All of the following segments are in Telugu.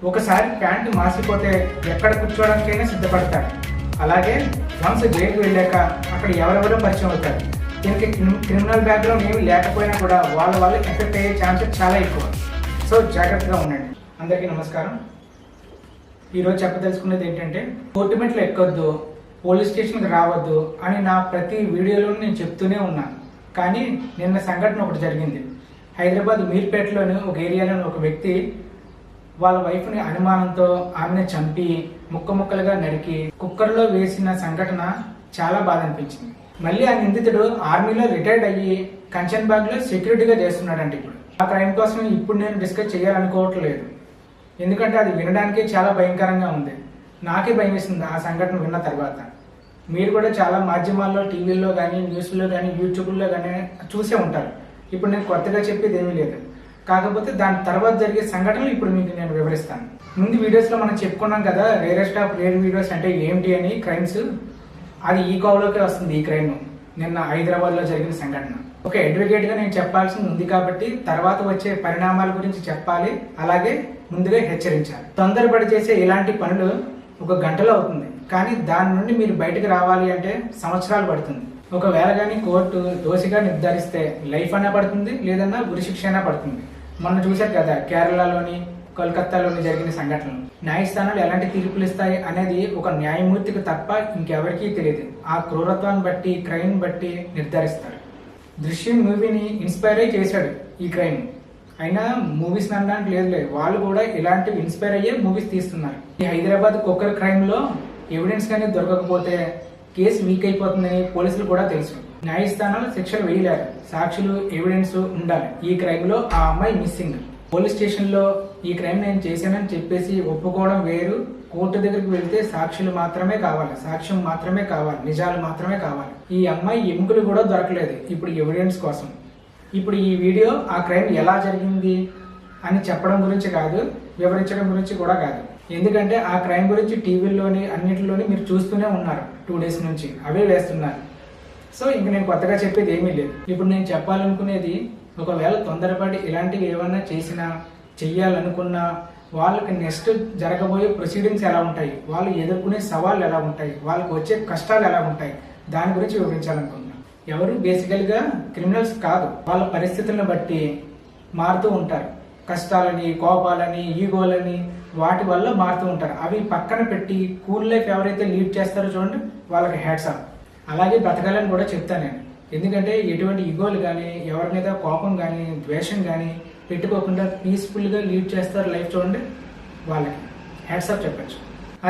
ఒకసారి ప్యాంటు మాసిపోతే ఎక్కడ కూర్చోవడానికైనా సిద్ధపడతాడు. అలాగే వన్స్ జైలుకు వెళ్ళాక అక్కడ ఎవరెవరో పరిచయం అవుతారు. దీనికి క్రిమినల్ బ్యాక్గ్రౌండ్ ఏమి లేకపోయినా కూడా వాళ్ళు ఎఫెక్ట్ అయ్యే ఛాన్సెస్ చాలా ఎక్కువ. సో జాగ్రత్తగా ఉండండి. అందరికీ నమస్కారం. ఈరోజు చెప్పదలుచుకునేది ఏంటంటే, కోర్టు మెట్లు ఎక్కొద్దు, పోలీస్ స్టేషన్కి రావద్దు అని నా ప్రతి వీడియోలో నేను చెప్తూనే ఉన్నాను. కానీ నిన్న సంఘటన ఒకటి జరిగింది. హైదరాబాద్ మీర్పేటలోని ఒక ఏరియాలోని ఒక వ్యక్తి వాళ్ళ వైఫ్ని అనుమానంతో ఆమెను చంపి ముక్కలుగా నరికి కుక్కర్లో వేసిన సంఘటన చాలా బాధ అనిపించింది. మళ్ళీ ఆ నిందితుడు ఆర్మీలో రిటైర్డ్ అయ్యి కంచన్బాగ్లో సెక్యూరిటీగా చేస్తున్నాడంటే ఇప్పుడు ఆ క్రైమ్ కోసం ఇప్పుడు నేను డిస్కస్ చేయాలనుకోవట్లేదు. ఎందుకంటే అది వినడానికే చాలా భయంకరంగా ఉంది. నాకే భయం వేస్తుంది ఆ సంఘటన విన్న తర్వాత. మీరు కూడా చాలా మాధ్యమాల్లో, టీవీల్లో కానీ, న్యూస్లో కానీ, యూట్యూబ్లో కానీ చూసే ఉంటారు. ఇప్పుడు నేను కొత్తగా చెప్పేది ఏమీ లేదు. కాకపోతే దాని తర్వాత జరిగే సంఘటనలు ఇప్పుడు మీకు నేను వివరిస్తాను. ముందు వీడియోస్లో మనం చెప్పుకున్నాం కదా, రేరెస్ట్ ఆఫ్ రేర్ వీడియోస్ అంటే ఏంటి అని, క్రైమ్స్. అది ఈ కోవలోకే వస్తుంది. ఈ క్రైమ్ నిన్న హైదరాబాద్లో జరిగిన సంఘటన. ఒక అడ్వకేట్గా నేను చెప్పాల్సింది ఉంది కాబట్టి తర్వాత వచ్చే పరిణామాల గురించి చెప్పాలి, అలాగే ముందుగా హెచ్చరించాలి. తొందరపడి చేసే ఇలాంటి పనులు ఒక గంటలో అవుతుంది, కానీ దాని నుండి మీరు బయటకు రావాలి అంటే సంవత్సరాలు పడుతుంది. ఒకవేళ కానీ కోర్టు దోషిగా నిర్ధారిస్తే లైఫ్ అయినా పడుతుంది, లేదన్నా ఉరిశిక్ష అయినా పడుతుంది. మొన్న చూశారు కదా కేరళలోని, కోల్కతాలోని జరిగిన సంఘటనలు. న్యాయస్థానాలు ఎలాంటి తీర్పులు ఇస్తాయి అనేది ఒక న్యాయమూర్తికి తప్ప ఇంకెవరికీ తెలియదు. ఆ క్రూరత్వాన్ని బట్టి, క్రైమ్ బట్టి నిర్ధారిస్తారు. దృశ్యం మూవీని ఇన్స్పైర్ అయ్యి చేశాడు ఈ క్రైమ్. అయినా మూవీస్ అనడానికి లేదు, వాళ్ళు కూడా ఇలాంటివి ఇన్స్పైర్ అయ్యే మూవీస్ తీస్తున్నారు. ఈ హైదరాబాద్ కుక్కర్ క్రైమ్ లో ఎవిడెన్స్ కానీ దొరకకపోతే కేసు వీక్ అయిపోతుందని పోలీసులు కూడా తెలుసు. న్యాయస్థానాలు శిక్షలు వేయలేరు, సాక్షులు, ఎవిడెన్స్ ఉండాలి. ఈ క్రైమ్ లో ఆ అమ్మాయి మిస్సింగ్. పోలీస్ స్టేషన్ లో ఈ క్రైమ్ నేను చేశానని చెప్పేసి ఒప్పుకోవడం వేరు. కోర్టు దగ్గరికి వెళ్తే సాక్షులు మాత్రమే కావాలి, సాక్ష్యం మాత్రమే కావాలి, నిజాలు మాత్రమే కావాలి. ఈ అమ్మాయి ఎముకలు కూడా దొరకలేదు ఇప్పుడు ఎవిడెన్స్ కోసం. ఇప్పుడు ఈ వీడియో ఆ క్రైమ్ ఎలా జరిగింది అని చెప్పడం గురించి కాదు, వివరించడం గురించి కూడా కాదు. ఎందుకంటే ఆ క్రైమ్ గురించి టీవీల్లోని అన్నింటిలోని మీరు చూస్తూనే ఉన్నారు. 2 days నుంచి అవే వేస్తున్నారు. సో ఇంక నేను కొత్తగా చెప్పేది ఏమీ లేదు. ఇప్పుడు నేను చెప్పాలనుకునేది, ఒకవేళ తొందరపడి ఇలాంటివి ఏమన్నా చేసినా, చెయ్యాలనుకున్నా, వాళ్ళకి నెక్స్ట్ జరగబోయే ప్రొసీడింగ్స్ ఎలా ఉంటాయి, వాళ్ళు ఎదుర్కొనే సవాళ్ళు ఎలా ఉంటాయి, వాళ్ళకి వచ్చే కష్టాలు ఎలా ఉంటాయి, దాని గురించి వివరించాలనుకుంటున్నాను. ఎవరు బేసికల్గా క్రిమినల్స్ కాదు, వాళ్ళ పరిస్థితులను బట్టి మారుతూ ఉంటారు. కష్టాలని, కోపాలని, ఈగోలని, వాటి వల్ల మారుతూ ఉంటారు. అవి పక్కన పెట్టి కూల్ లైఫ్ ఎవరైతే లీడ్ చేస్తారో చూడండి, వాళ్ళకి హ్యాట్స్ ఆఫ్. అలాగే బ్రతకాలని కూడా చెప్తాను నేను. ఎందుకంటే ఎటువంటి ఈగోలు కానీ, ఎవరి మీద కోపం కానీ, ద్వేషం కానీ పెట్టుకోకుండా పీస్ఫుల్గా లీడ్ చేస్తారు లైఫ్ చూడండి, వాళ్ళకి హ్యాట్స్ ఆఫ్ చెప్పచ్చు.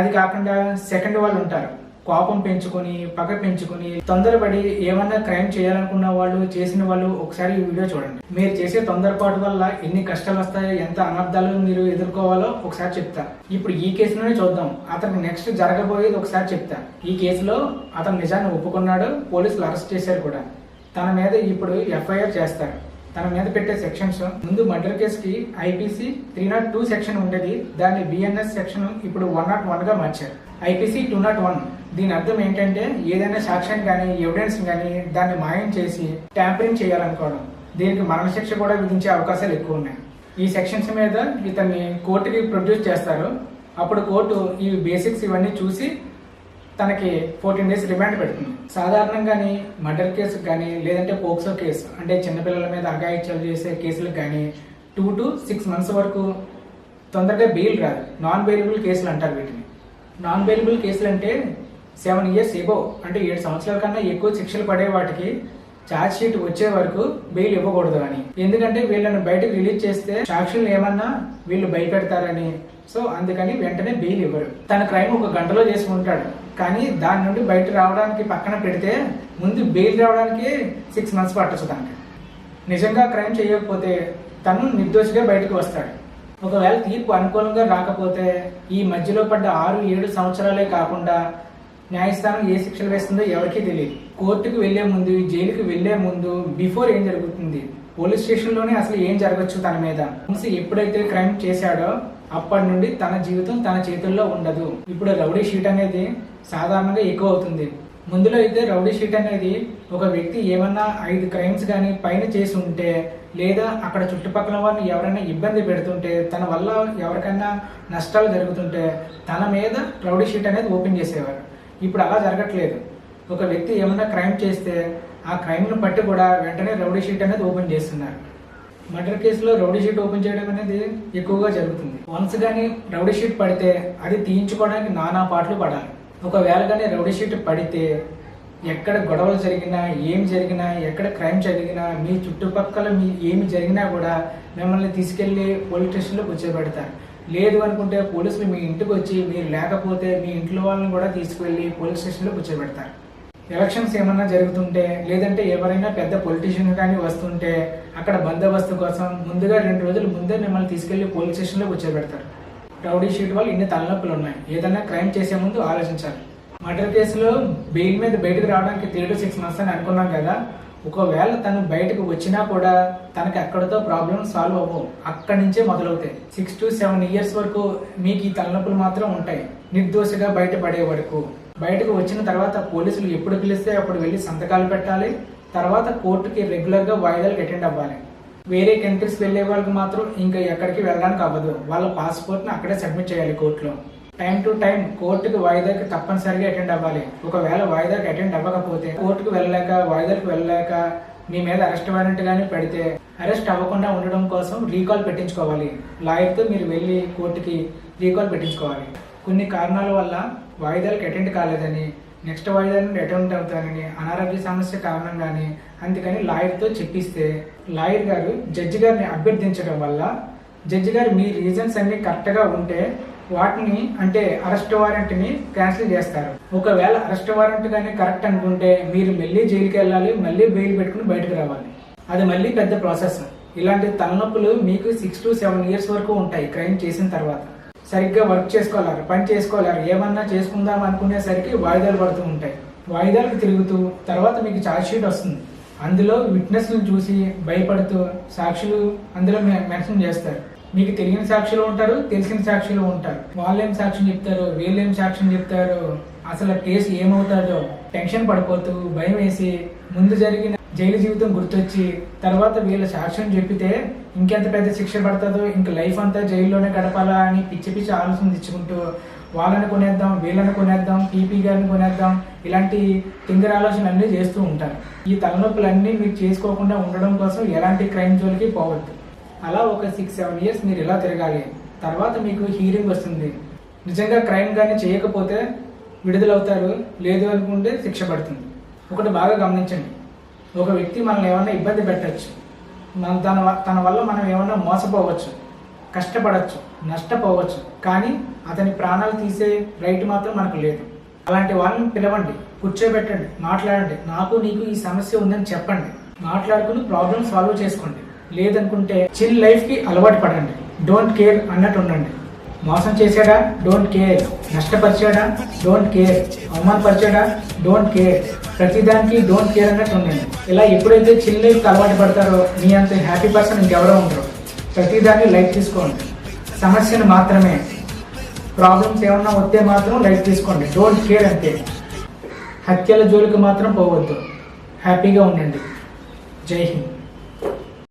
అది కాకుండా సెకండ్ వాళ్ళు ఉంటారు, కోపం పెంచుకొని, పగ పెంచుకొని, తొందరపడి ఏమన్నా క్రైమ్ చేయాలనుకున్న వాళ్ళు, చేసిన వాళ్ళు ఒకసారి ఈ వీడియో చూడండి. మీరు చేసే తొందరపాటు వల్ల ఎన్ని కష్టాలు వస్తాయో, ఎంత అనర్థాలు మీరు ఎదుర్కోవాలో ఒకసారి చెప్తా. ఇప్పుడు ఈ కేసులోనే చూద్దాం, అతనికి నెక్స్ట్ జరగబోయేది ఒకసారి చెప్తా. ఈ కేసులో అతను నిజాన్ని ఒప్పుకున్నాడు, పోలీసులు అరెస్ట్ చేశారు కూడా. తన మీద ఇప్పుడు ఎఫ్ఐఆర్ చేస్తారు. తన మీద పెట్టే సెక్షన్స్, ముందు మర్డర్ కేసుకి ఐపీసీ 302 సెక్షన్ ఉండేది, దాన్ని బిఎన్ఎస్ సెక్షన్ ఇప్పుడు 101గా మార్చారు. ఐపీసీ 201. దీని అర్థం ఏంటంటే, ఏదైనా సాక్ష్యం కానీ, ఎవిడెన్స్ కానీ దాన్ని మాయం చేసి ట్యాంపరింగ్ చేయాలనుకోవడం. దీనికి మరణశిక్ష కూడా విధించే అవకాశాలు ఎక్కువ ఉన్నాయి. ఈ సెక్షన్స్ మీద ఇతన్ని కోర్టుకి ప్రొడ్యూస్ చేస్తారు. అప్పుడు కోర్టు ఈ బేసిక్స్ ఇవన్నీ చూసి తనకి 14 days రిమాండ్ పెడుతుంది. సాధారణంగాని మర్డర్ కేసు కానీ, లేదంటే పోక్సో కేసు అంటే చిన్నపిల్లల మీద అఘాయిత్యాలు చేసే కేసులకు కానీ 2 to 6 months వరకు తొందరగా బెయిల్ రాదు. నాన్ బెయిలబుల్ కేసులు అంటారు వీటిని. నాన్ బెయిలబుల్ కేసులు అంటే 7 years ఎబో, అంటే 7 సంవత్సరాల కన్నా ఎక్కువ శిక్షలు పడే వాటికి ఛార్జ్ షీట్ వచ్చే వరకు బెయిల్ ఇవ్వకూడదు అని. ఎందుకంటే వీళ్ళని బయటకు రిలీజ్ చేస్తే సాక్షులు ఏమన్నా వీళ్ళు భయపెడతారని. సో అందుకని వెంటనే బెయిల్ ఇవ్వరు. తన క్రైమ్ 1 గంటలో చేసుకుంటాడు, కానీ దాని నుండి బయట రావడానికి పక్కన పెడితే ముందు బెయిల్ రావడానికి 6 months పట్టచ్చు తనకి. నిజంగా క్రైమ్ చేయకపోతే తను నిర్దోషిగా బయటకు వస్తాడు. ఒకవేళ తీర్పు అనుకూలంగా రాకపోతే ఈ మధ్యలో పడ్డ 6-7 సంవత్సరాలే కాకుండా న్యాయస్థానం ఏ శిక్షలు వేస్తుందో ఎవరికీ తెలియదు. కోర్టుకు వెళ్లే ముందు, జైలుకి వెళ్లే ముందు బిఫోర్ ఏం జరుగుతుంది, పోలీస్ స్టేషన్లోనే అసలు ఏం జరగచ్చు తన మీద. ఎప్పుడైతే క్రైమ్ చేశాడో అప్పటి నుండి తన జీవితం తన చేతుల్లో ఉండదు. ఇప్పుడు రౌడీ షీట్ అనేది సాధారణంగా ఎక్కువ అవుతుంది. ముందులో అయితే రౌడీ షీట్ అనేది ఒక వ్యక్తి ఏమన్నా 5 క్రైమ్స్ కానీ పైన చేసి ఉంటే, లేదా అక్కడ చుట్టుపక్కల వారిని ఎవరైనా ఇబ్బంది పెడుతుంటే, తన వల్ల ఎవరికైనా నష్టాలు జరుగుతుంటే తన మీద రౌడీ షీట్ అనేది ఓపెన్ చేసేవారు. ఇప్పుడు అలా జరగట్లేదు. ఒక వ్యక్తి ఏమన్నా క్రైమ్ చేస్తే ఆ క్రైమ్ను బట్టి కూడా వెంటనే రౌడీ షీట్ అనేది ఓపెన్ చేస్తున్నారు. మర్డర్ కేసులో రౌడీ షీట్ ఓపెన్ చేయడం అనేది ఎక్కువగా జరుగుతుంది. వన్స్ కానీ రౌడీ షీట్ పడితే అది తీయించుకోవడానికి నానా పాటలు పడాలి. ఒకవేళ కానీ రౌడీ షీట్ పడితే ఎక్కడ గొడవలు జరిగినా, ఏం జరిగినా, ఎక్కడ క్రైమ్ జరిగినా, మీ చుట్టుపక్కల మీ ఏమి జరిగినా కూడా మిమ్మల్ని తీసుకెళ్లి పోలీస్ స్టేషన్లో కూర్చోబెడతారు. లేదు అనుకుంటే పోలీసులు మీ ఇంటికి వచ్చి మీరు లేకపోతే మీ ఇంట్లో వాళ్ళని కూడా తీసుకువెళ్ళి పోలీస్ స్టేషన్లో కూర్చోబెడతారు. ఎలక్షన్స్ ఏమన్నా జరుగుతుంటే, లేదంటే ఎవరైనా పెద్ద పొలిటీషియన్ కానీ వస్తుంటే అక్కడ బందోబస్తు కోసం ముందుగా 2 రోజుల ముందే మిమ్మల్ని తీసుకెళ్లి పోలీస్ స్టేషన్లో కూర్చోబెడతారు. రౌడీ షీట్ వల్ల ఇన్ని తలనొప్పులు ఉన్నాయి. ఏదైనా క్రైమ్ చేసే ముందు ఆలోచించాలి. మర్డర్ కేసులో బెయిల్ మీద బయటకు రావడానికి 3 to 6 months అని అనుకున్నాం కదా. ఒకవేళ తను బయటకు వచ్చినా కూడా తనకి అక్కడితో ప్రాబ్లం సాల్వ్ అవ్వవు. అక్కడి నుంచే మొదలవుతాయి. 6 to 7 years వరకు మీకు ఈ తలనొప్పులు మాత్రం ఉంటాయి. నిర్దోషిగా బయటపడే వరకు. బయటకు వచ్చిన తర్వాత పోలీసులు ఎప్పుడు పిలిస్తే అప్పుడు వెళ్ళి సంతకాలు పెట్టాలి. తర్వాత కోర్టుకి రెగ్యులర్గా వాయిదాలకు అటెండ్ అవ్వాలి. వేరే కంట్రీస్ వెళ్ళే వాళ్ళకి మాత్రం ఇంకా ఎక్కడికి వెళ్ళడానికి అవ్వదు. వాళ్ళ పాస్పోర్ట్ని అక్కడే సబ్మిట్ చేయాలి కోర్టులో. టైం టు టైం కోర్టుకి వాయిదాకి తప్పనిసరిగా అటెండ్ అవ్వాలి. ఒకవేళ వాయిదాకి అటెండ్ అవ్వకపోతే కోర్టుకు వెళ్ళలేక, వాయిదాలకు వెళ్ళలేక మీ మీద అరెస్ట్ వారెంట్ కానీ పెడితే అరెస్ట్ అవ్వకుండా ఉండడం కోసం రీకాల్ పెట్టించుకోవాలి. లాయర్తో మీరు వెళ్ళి కోర్టుకి రీకాల్ పెట్టించుకోవాలి. కొన్ని కారణాల వల్ల వాయిదాలకు అటెండ్ కాలేదని, నెక్స్ట్ వాయిదా నుండి అటెండ్ అవుతానని, అనారోగ్య సమస్య కారణంగానే అందుకని లాయర్తో చెప్పిస్తే లాయర్ గారు జడ్జి గారిని అభ్యర్థించడం వల్ల జడ్జి గారు మీ రీజన్స్ అన్ని కరెక్ట్గా ఉంటే వాటిని అంటే అరెస్ట్ వారెంట్ని క్యాన్సిల్ చేస్తారు. ఒకవేళ అరెస్ట్ వారెంట్ కానీ కరెక్ట్ అనుకుంటే మీరు మళ్ళీ జైలుకి వెళ్ళాలి, మళ్ళీ బెయిల్ పెట్టుకుని బయటకు రావాలి. అది మళ్ళీ పెద్ద ప్రాసెస్. ఇలాంటి తలనొప్పులు మీకు 6 to 7 years వరకు ఉంటాయి. క్రైమ్ చేసిన తర్వాత సరిగ్గా వర్క్ చేసుకోలేరు, పని చేసుకోలేరు. ఏమన్నా చేసుకుందాం అనుకునేసరికి వాయిదాలు పడుతూ ఉంటాయి. వాయిదాలకు తిరుగుతూ తర్వాత మీకు ఛార్జ్ షీట్ వస్తుంది. అందులో విట్నెస్లు చూసి భయపడుతూ సాక్షులు అందులో మెన్షన్ చేస్తారు. మీకు తెలియని సాక్షులు ఉంటారు, తెలిసిన సాక్షులు ఉంటారు. వాళ్ళేం సాక్ష్యం చెప్తారు, వీళ్ళేం సాక్ష్యం చెప్తారు, అసలు కేసు ఏమవుతాడో టెన్షన్ పడిపోతూ భయం వేసి ముందు జరిగిన జైలు జీవితం గుర్తొచ్చి తర్వాత వీళ్ళ సాక్ష్యం చెప్పితే ఇంకెంత పెద్ద శిక్ష పడుతుందో, ఇంక లైఫ్ అంతా జైల్లోనే గడపాలా అని పిచ్చి పిచ్చి ఆలోచన తెచ్చుకుంటూ వాళ్ళని కొనేద్దాం, వీళ్ళని కొనేద్దాం, పీపీ గారిని కొనేద్దాం, ఇలాంటి తింగర ఆలోచనలు అన్నీ చేస్తూ ఉంటారు. ఈ తలనొప్పులన్నీ మీరు చేసుకోకుండా ఉండడం కోసం ఎలాంటి క్రైమ్ జోలికి పోవద్దు. అలా ఒక 6-7 years మీరు ఇలా తిరగాలి. తర్వాత మీకు హీరింగ్ వస్తుంది. నిజంగా క్రైమ్ కానీ చేయకపోతే విడుదలవుతారు, లేదు అనుకుంటే శిక్ష పడుతుంది. ఒకటి బాగా గమనించండి, ఒక వ్యక్తి మనల్ని ఏమన్నా ఇబ్బంది పెట్టచ్చు, తన వల్ల మనం ఏమన్నా మోసపోవచ్చు, కష్టపడవచ్చు, నష్టపోవచ్చు, కానీ అతని ప్రాణాలు తీసే రైట్ మాత్రం మనకు లేదు. అలాంటి వాళ్ళని పిలవండి, కూర్చోబెట్టండి, మాట్లాడండి. నాకు నీకు ఈ సమస్య ఉందని చెప్పండి. మాట్లాడుకుని ప్రాబ్లం సాల్వ్ చేసుకోండి. లేదనుకుంటే చిల్ లైఫ్కి అలవాటు పడండి. డోంట్ కేర్ అన్నట్టు ఉండండి. మోసం చేశాడా, డోంట్ కేర్. నష్టపరిచాడా, డోంట్ కేర్. అవమానపరిచాడా, డోంట్ కేర్. ప్రతిదానికి డోంట్ కేర్ అన్నట్టు ఉండండి. ఇలా ఎప్పుడైతే చిల్ లైఫ్కి అలవాటు పడతారో మీ అంత హ్యాపీ పర్సన్ ఇంకెవరో ఉంటారు. ప్రతిదాన్ని లైఫ్ తీసుకోండి. సమస్యను మాత్రమే, ప్రాబ్లమ్స్ ఏమన్నా వస్తే మాత్రం లైఫ్ తీసుకోండి. డోంట్ కేర్ అంతే. హత్యల జోలికి మాత్రం పోవద్దు. హ్యాపీగా ఉండండి. జై హింద్.